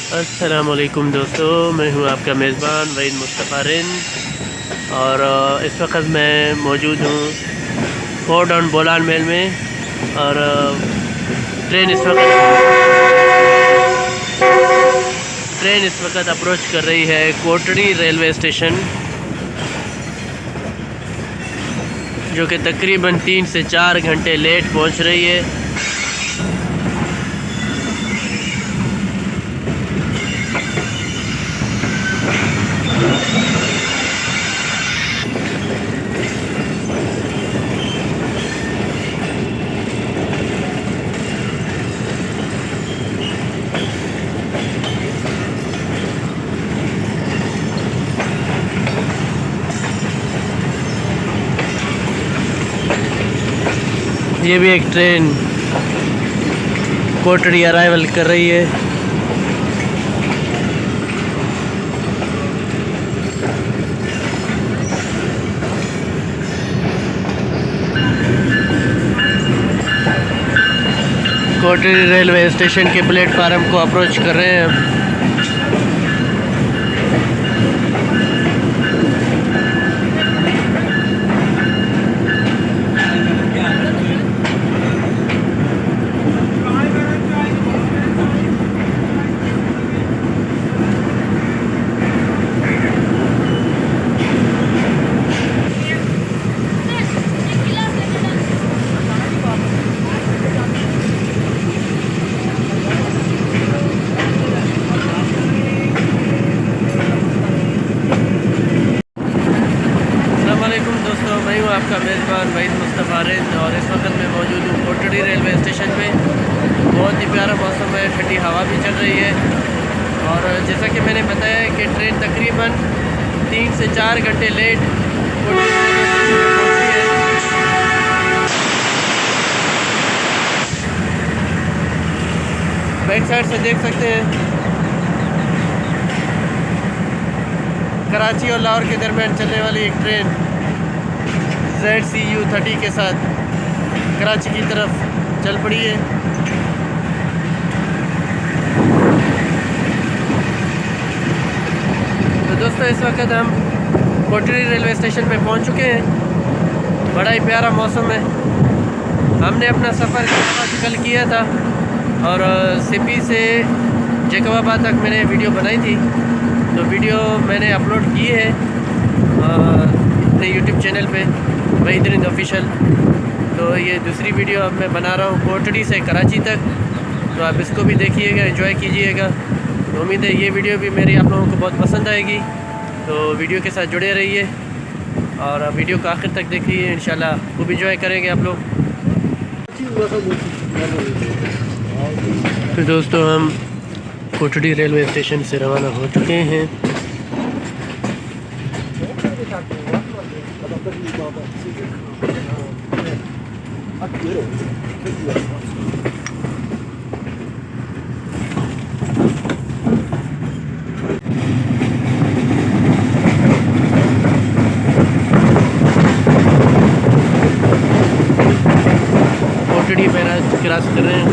अस्सलामुअलैकुम दोस्तों, मैं हूं आपका मेज़बान वहीद मुस्तफ़ा रिंद। और इस वक्त मैं मौजूद हूं फोर्ट ऑन बोलान मेल में। और ट्रेन इस वक्त अप्रोच कर रही है कोटरी रेलवे स्टेशन, जो कि तकरीबन 3 से 4 घंटे लेट पहुंच रही है। ये भी एक ट्रेन कोटड़ी अराइवल कर रही है। कोटड़ी रेलवे स्टेशन के प्लेटफार्म को अप्रोच कर रहे हैं। दोस्तों, मैं हूँ आपका मेज़बान वहीद मुस्तफ़ा रिंद और इस वक्त मैं मौजूद हूँ कोटड़ी रेलवे स्टेशन पे। बहुत ही प्यारा मौसम है, ठंडी हवा भी चल रही है। और जैसा कि मैंने बताया कि ट्रेन तकरीबन 3 से 4 घंटे लेट कोटड़ी रेलवे स्टेशन पे पहुँची है। बैक साइड से देख सकते हैं कराची और लाहौर के दरमियान चलने वाली एक ट्रेन ZCU30 के साथ कराची की तरफ चल पड़ी है। तो दोस्तों, इस वक्त हम कोटड़ी रेलवे स्टेशन पे पहुंच चुके हैं। बड़ा ही प्यारा मौसम है। हमने अपना सफ़र कल किया था और सिपी से जैकबाबाद तक मैंने वीडियो बनाई थी। तो वीडियो मैंने अपलोड की है अपने यूट्यूब चैनल पे वहीद रिंद ऑफिशियल। तो ये दूसरी वीडियो अब मैं बना रहा हूँ कोटड़ी से कराची तक। तो आप इसको भी देखिएगा, एंजॉय कीजिएगा। तो उम्मीद है ये वीडियो भी मेरी आप लोगों को बहुत पसंद आएगी। तो वीडियो के साथ जुड़े रहिए और वीडियो को आखिर तक देखिए, इंशाल्लाह खूब एंजॉय करेंगे आप लोग। तो दोस्तों, हम कोटड़ी रेलवे स्टेशन से रवाना हो चुके हैं। कोटड़ी बैराज क्रॉस कर रहे हैं।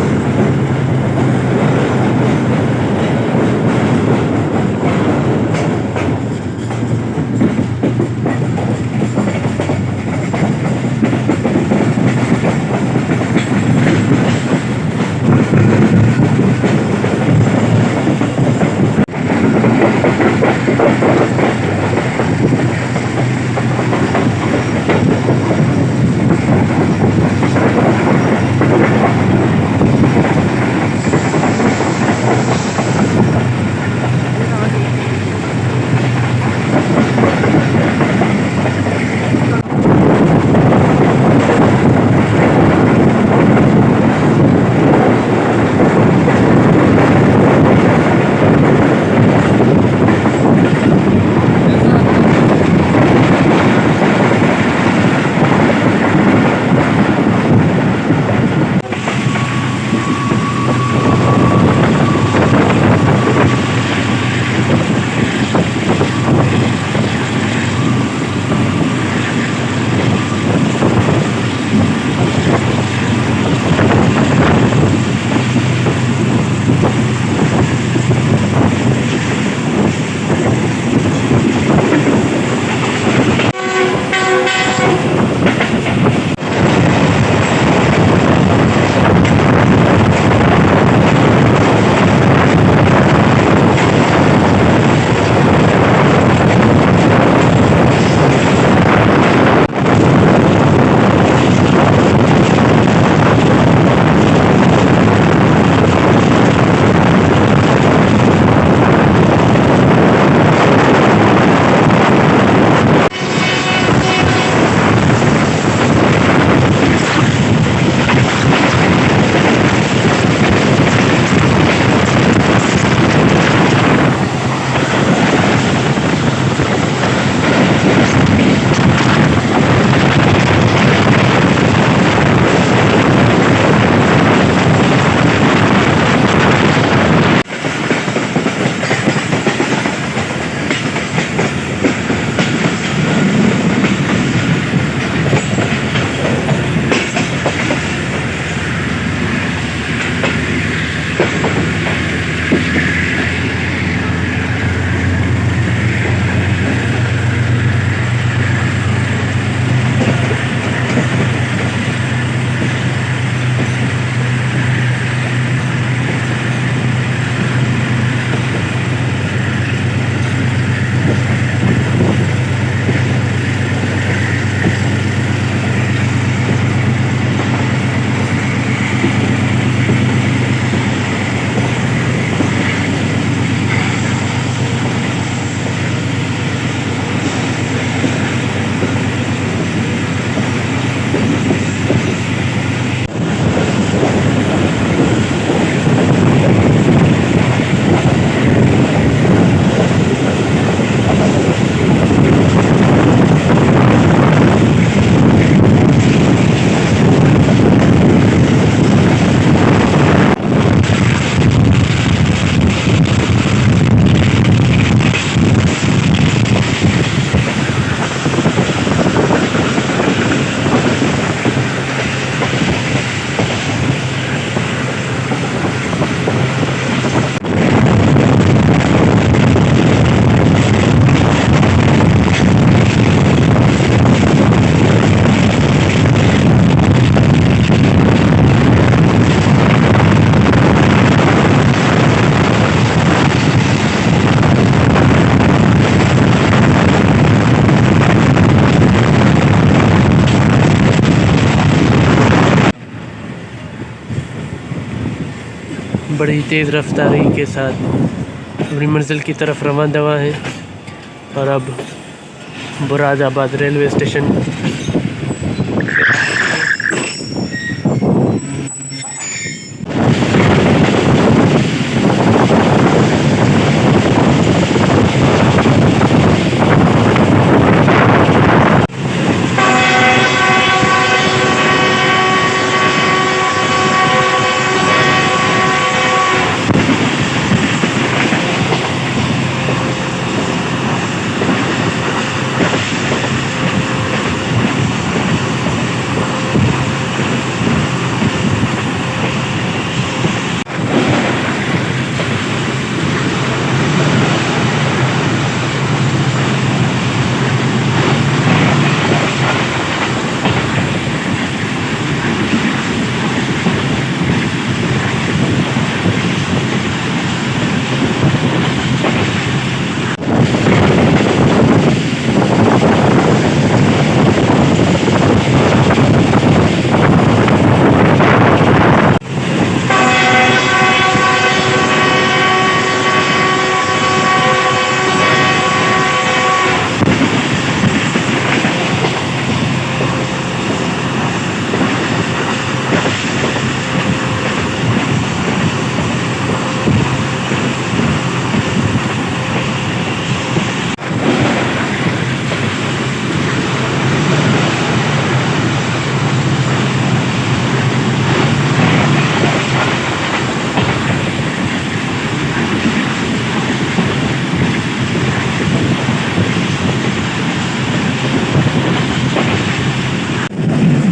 बड़ी तेज़ रफ्तारी के साथ अपनी मंजिल की तरफ रवां दवा हैं। और अब बुरादाबाद रेलवे स्टेशन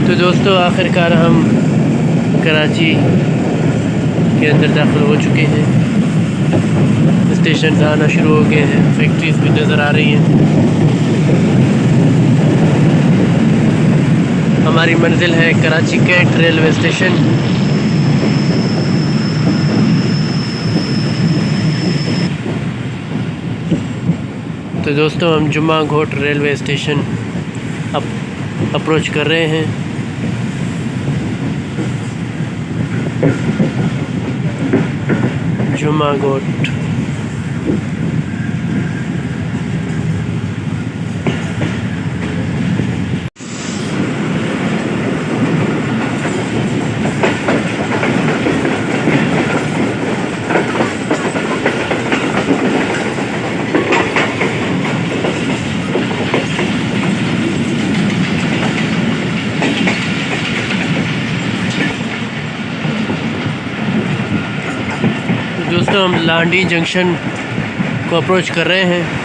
तो दोस्तों आखिरकार हम कराची के अंदर दाखिल हो चुके हैं। स्टेशन आना शुरू हो गए हैं, फैक्ट्रीज भी नज़र आ रही हैं। हमारी मंजिल है कराची कैंट रेलवे स्टेशन। तो दोस्तों हम जुम्मा घोट रेलवे स्टेशन अप्रोच कर रहे हैं। जुम्मा घोट दोस्तों हम लांडी जंक्शन को अप्रोच कर रहे हैं।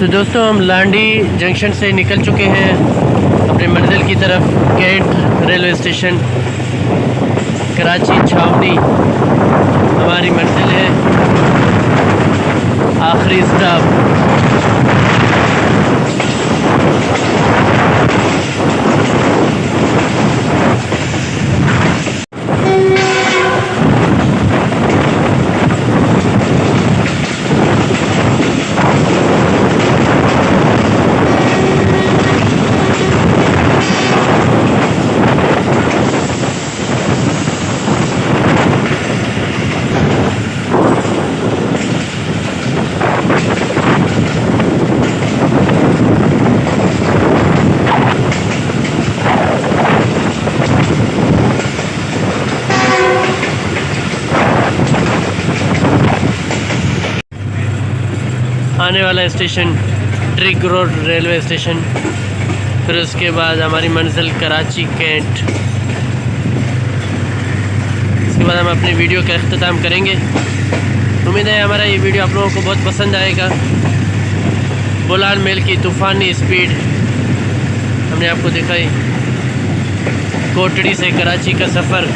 तो दोस्तों हम लांडी जंक्शन से निकल चुके हैं अपने मंजिल की तरफ। कैंट रेलवे स्टेशन कराची छावनी हमारी मंजिल है, आखिरी स्टॉप। आने वाला स्टेशन ट्रिग रोड रेलवे स्टेशन, फिर उसके बाद हमारी मंजिल कराची कैंट। इसके बाद हम अपनी वीडियो का अख्ताम करेंगे। उम्मीद है हमारा ये वीडियो आप लोगों को बहुत पसंद आएगा। बोलान मेल की तूफ़ानी स्पीड हमने आपको दिखाई। कोटरी से कराची का सफ़र।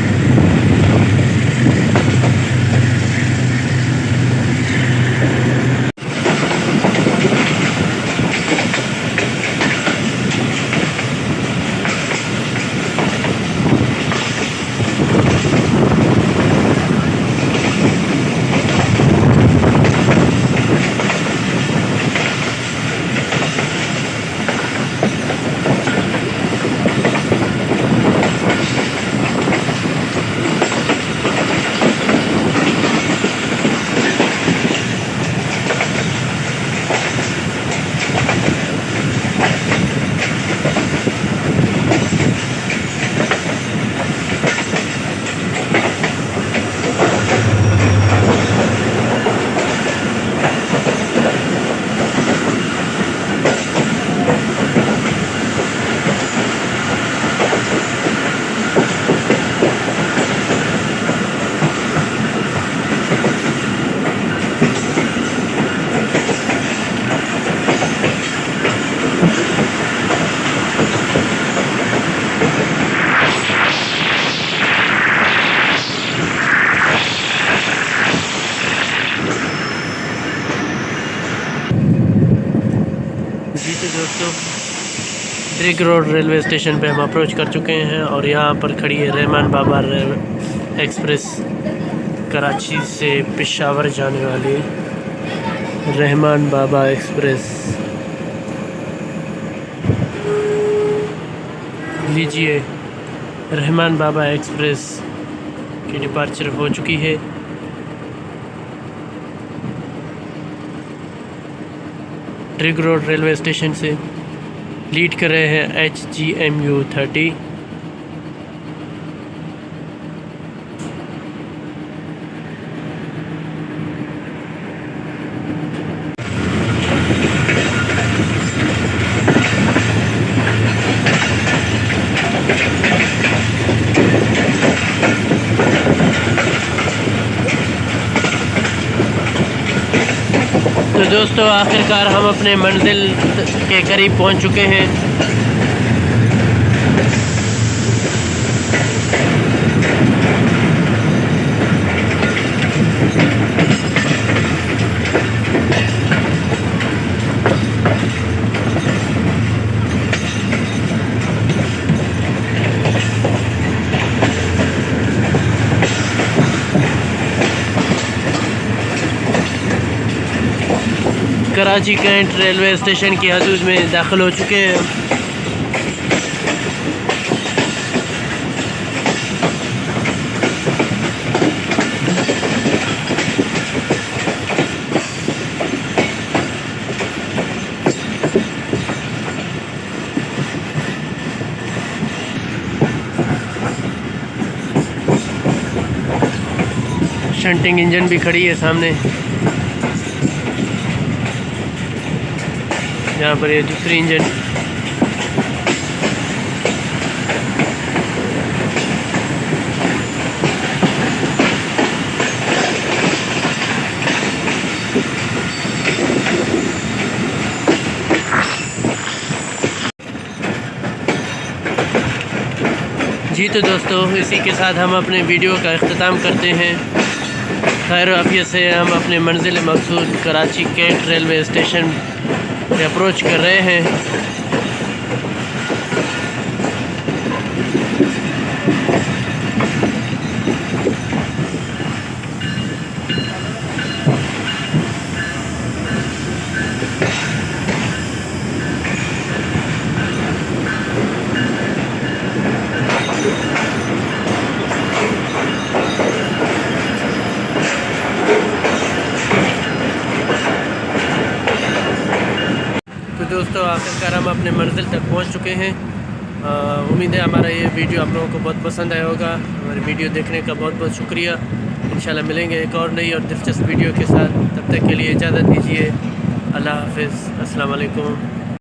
जी तो दोस्तों, रिंग रोड रेलवे स्टेशन पे हम अप्रोच कर चुके हैं और यहाँ पर खड़ी है रहमान बाबा एक्सप्रेस, कराची से पेशावर जाने वाली रहमान बाबा एक्सप्रेस। लीजिए, रहमान बाबा एक्सप्रेस की डिपार्चर हो चुकी है। रिंग रोड रेलवे स्टेशन से लीड कर रहे हैं HGMU 30। तो दोस्तों, आखिरकार हम अपने मंजिल के करीब पहुंच चुके हैं। कराची कैंट रेलवे स्टेशन की हदूद में दाखिल हो चुके हैं। शंटिंग इंजन भी खड़ी है सामने। यहाँ पर ये दूसरी इंजन। जी तो दोस्तों, इसी के साथ हम अपने वीडियो का इख्तिताम करते हैं। खैर आफियत से हम अपने मंजिल मकसूद कराची कैंट रेलवे स्टेशन पे अप्रोच कर रहे हैं। तो दोस्तों, आखिरकार हम अपने मंजिल तक पहुंच चुके हैं। उम्मीद है हमारा ये वीडियो आप लोगों को बहुत पसंद आया होगा। हमारी वीडियो देखने का बहुत बहुत शुक्रिया। इंशाल्लाह मिलेंगे एक और नई और दिलचस्प वीडियो के साथ। तब तक के लिए इजाज़त दीजिए। अल्लाह हाफ़िज़। अस्सलाम वालेकुम।